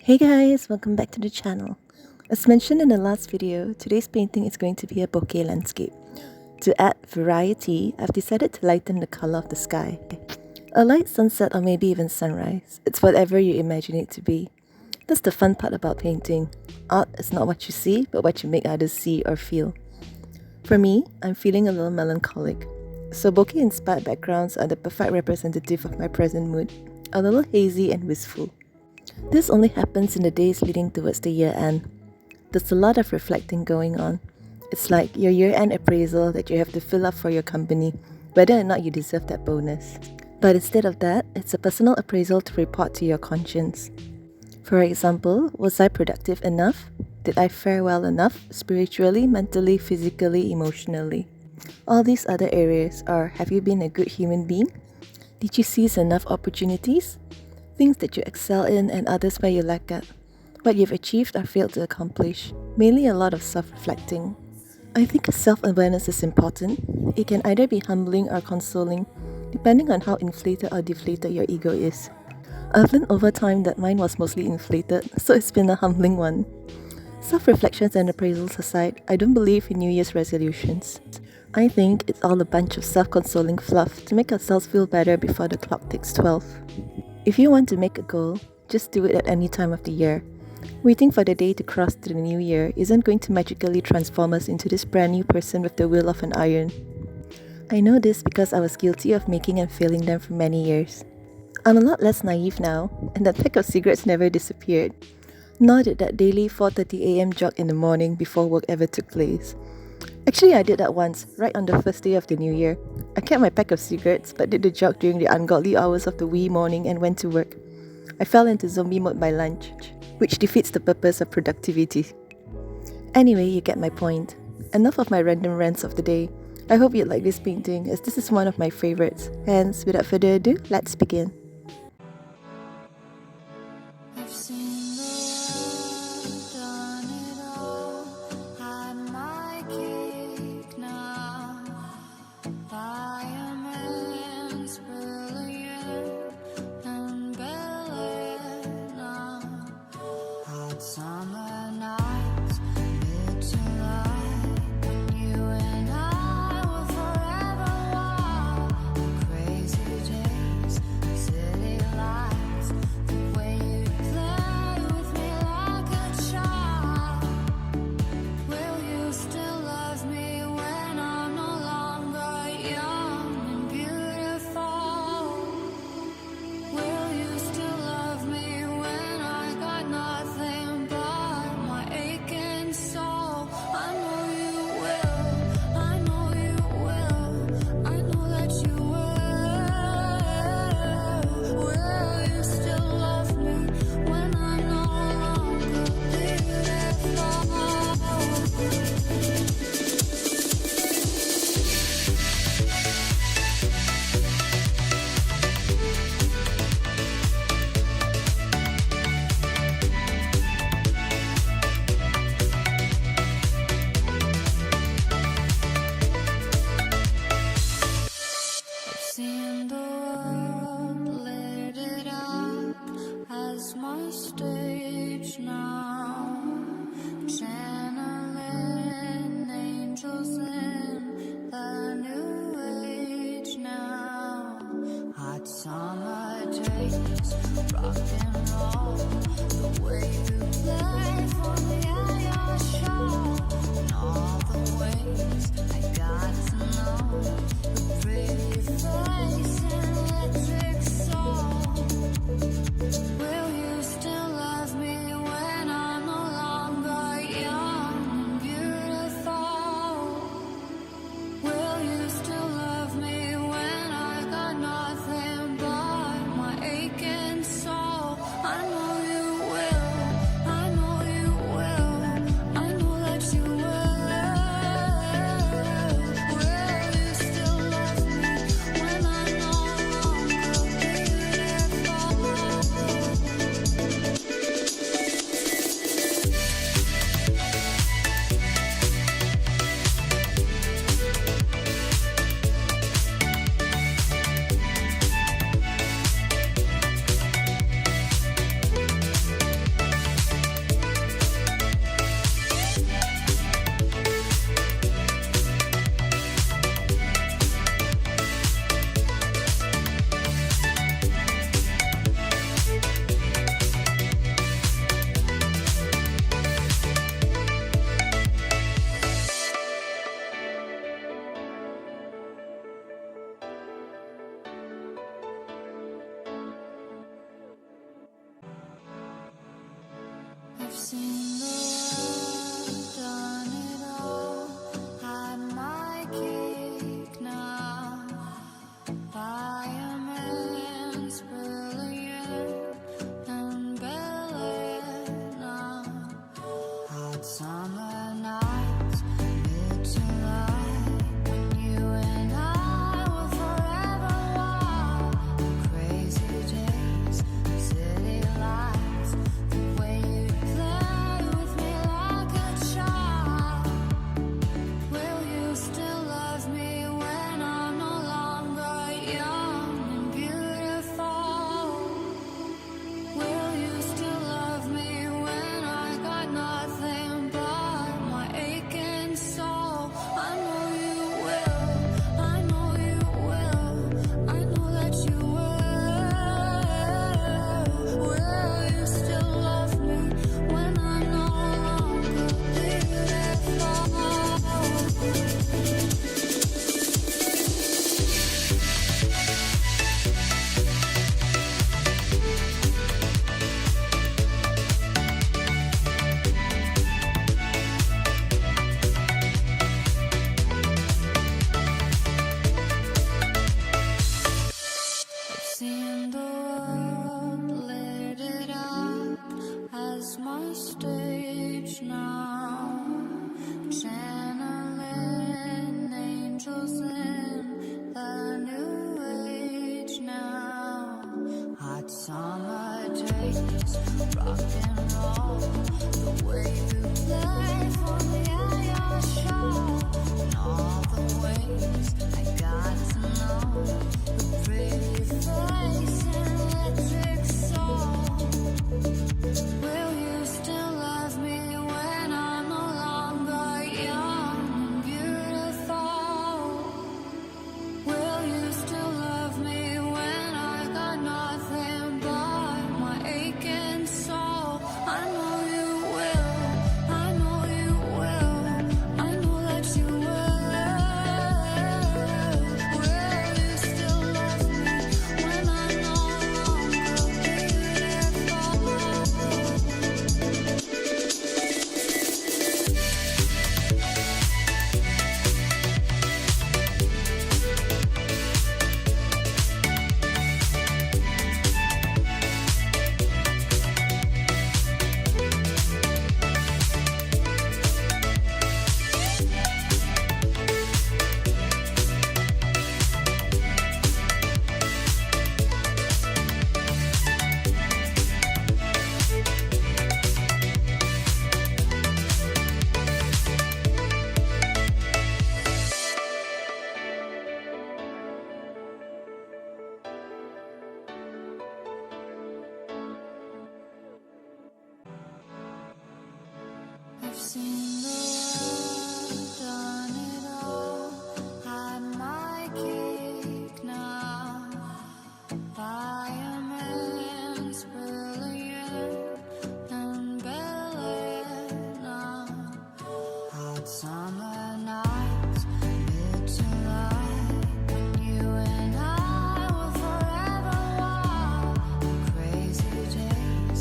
Hey guys, welcome back to the channel. As mentioned in the last video, today's painting is going to be a bokeh landscape. To add variety, I've decided to lighten the color of the sky. A light sunset or maybe even sunrise. It's whatever you imagine it to be. That's the fun part about painting. Art is not what you see, but what you make others see or feel. For me, I'm feeling a little melancholic. So bokeh-inspired backgrounds are the perfect representative of my present mood, a little hazy and wistful. This only happens in the days leading towards the year end. There's a lot of reflecting going on. It's like your year-end appraisal that you have to fill up for your company, whether or not you deserve that bonus. But instead of that, it's a personal appraisal to report to your conscience. For example, was I productive enough? Did I fare well enough, spiritually, mentally, physically, emotionally? All these other areas are, have you been a good human being? Did you seize enough opportunities? Things that you excel in and others where you lack at. What you've achieved or failed to accomplish. Mainly a lot of self-reflecting. I think self-awareness is important. It can either be humbling or consoling, depending on how inflated or deflated your ego is. I've learned over time that mine was mostly inflated, so it's been a humbling one. Self-reflections and appraisals aside, I don't believe in New Year's resolutions. I think it's all a bunch of self-consoling fluff to make ourselves feel better before the clock ticks 12. If you want to make a goal, just do it at any time of the year. Waiting for the day to cross to the new year isn't going to magically transform us into this brand new person with the will of an iron. I know this because I was guilty of making and failing them for many years. I'm a lot less naive now, and that pack of cigarettes never disappeared. Nor did that daily 4:30 a.m. jog in the morning before work ever took place. Actually, I did that once, right on the first day of the new year. I kept my pack of cigarettes, but did the jog during the ungodly hours of the wee morning and went to work. I fell into zombie mode by lunch, which defeats the purpose of productivity. Anyway, you get my point. Enough of my random rants of the day. I hope you like this painting, as this is one of my favorites. Hence, without further ado, let's begin. I've seen the world, done it all, had my cake now. Diamonds brilliant and ballet. Hot summer nights, mid July, when you and I were forever wild. The crazy days, city lights, the way you play with me like a child. Will you still love me when I'm no longer young and beautiful? Will you still love me when I got nothing but my aching soul? I know you will, I know you will, I know that you will. Will you still love me when I'm no longer beautiful? I've seen the world, lit it up as my stage now. Channeling angels in the new age now. Hot summer days, rock and roll, the way you play for me at your show, and all the ways I got to know the pretty face and electric soul. Will you still love me when I'm no longer young and beautiful? Will you still love me when I got nothing but my aching soul? I know you will, I know you will, I know that you will. Will you still love me when I'm no seen the world, done it all, had my cake now. Diamonds brilliant and brilliant now. Hot summer nights, mid-July, when you and I were forever wild. Crazy days, city lights, the way you play with me like a child. Will you still love me when I'm no longer young and beautiful? Will you still love me when I got nothing but my aching soul? I know you will, I know you will, I know that you will. Will you still love me when I'm no longer beautiful? Seen the world, lit it up as my stage now. Channeling angels in the new age now. Hot summer days, rock and roll, the way you play for me at your show. And all the ways I got to know the pretty face and electric soul. Will you still love me when I'm no longer young and beautiful? Will you still love me when I got nothing but my aching soul? I know you will, I know you will, I know that you will. Will you still love me when I'm no longer I've seen the world, done it all, had my cake now. Diamonds brilliant and brilliant now. Hot summer nights, mid-July, when you and I were forever wild. Crazy days,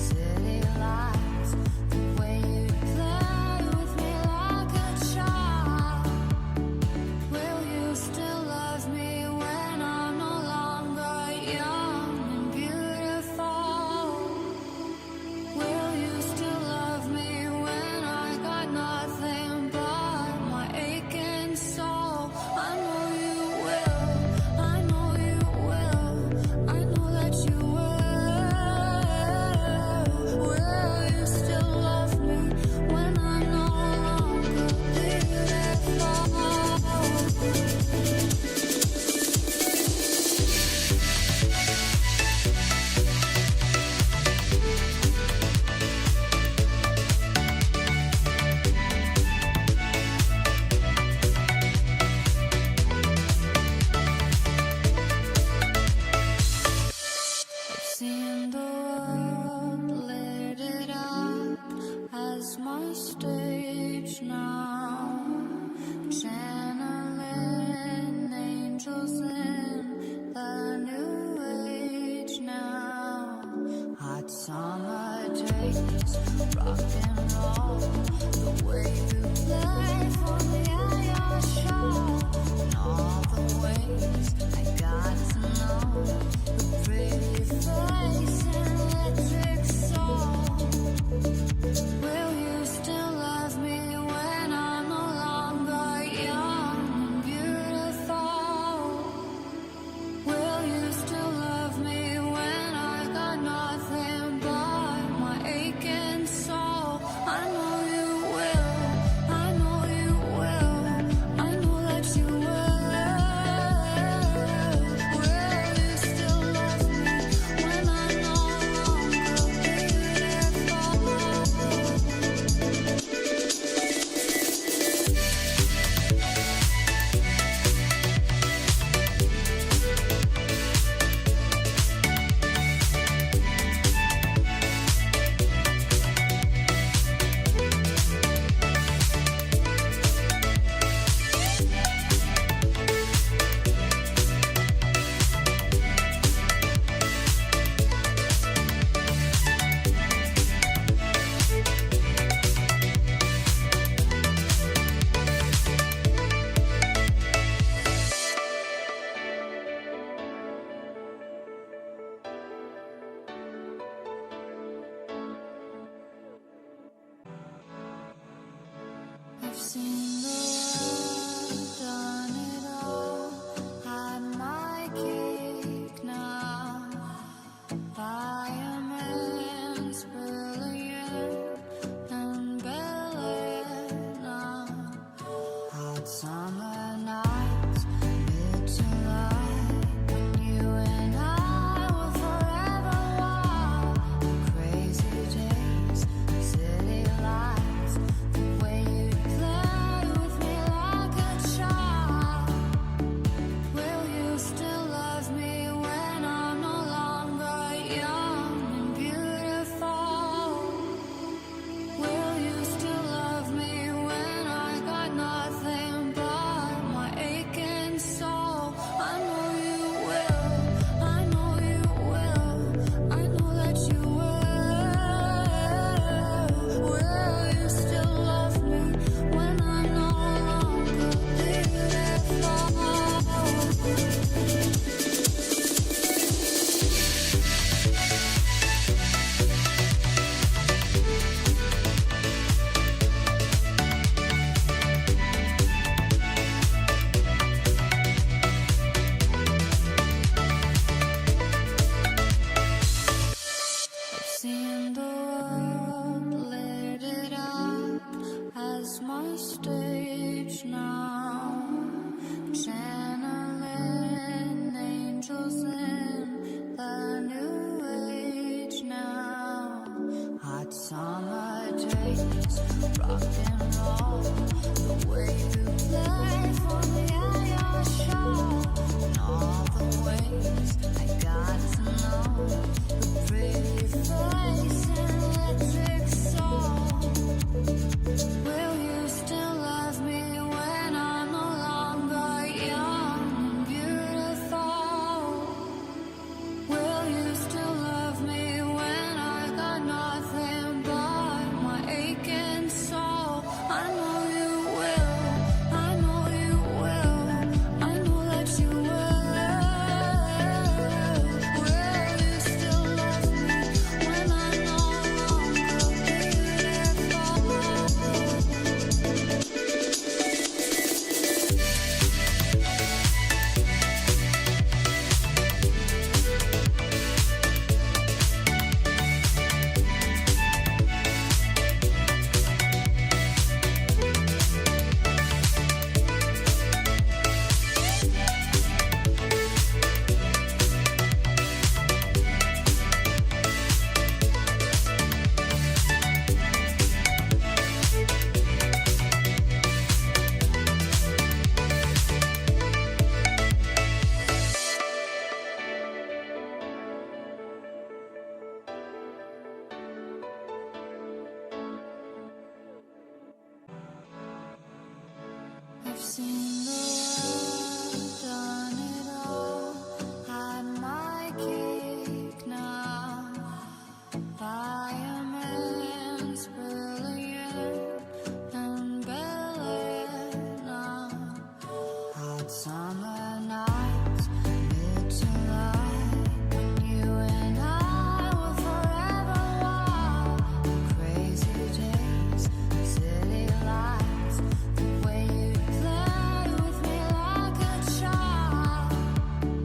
city lights, the way you play with me like a child. Will you still love me when I'm no longer young taste, rock and roll. The way you play for me at your show, and all the ways I got to know the pretty face and electric soul. Will you still love me when I'm no longer young and beautiful? Will you still love me when I got nothing but my aching soul? I know you will, I know you will, I know that you will. Will you still love me when I'm no longer I've seen the world, done it all, had my cake now. Diamonds, brilliant and brilliant now. Hot summer nights, bitter light, when you and I were forever wild. Crazy days, city lights, the way you play with me like a child. Will you still love me when I'm no longer young and beautiful? Will you still love me when I got nothing but my aching soul? I know you will, I know you will, I know that you will. Will you still love me when I'm no longer beautiful? Seeing the world lit it up as my stage now, channeling angels in the new age now. Hot summer days, rock and roll, the way you play for me at your show, and all the ways I got to know the pretty face and electric soul. Will you still love me when I'm no longer young and beautiful? Will you still love me when I got nothing but my aching soul? I know you will, I know you will, I know that you will. Will you still love me when I'm no longer beautiful? I've seen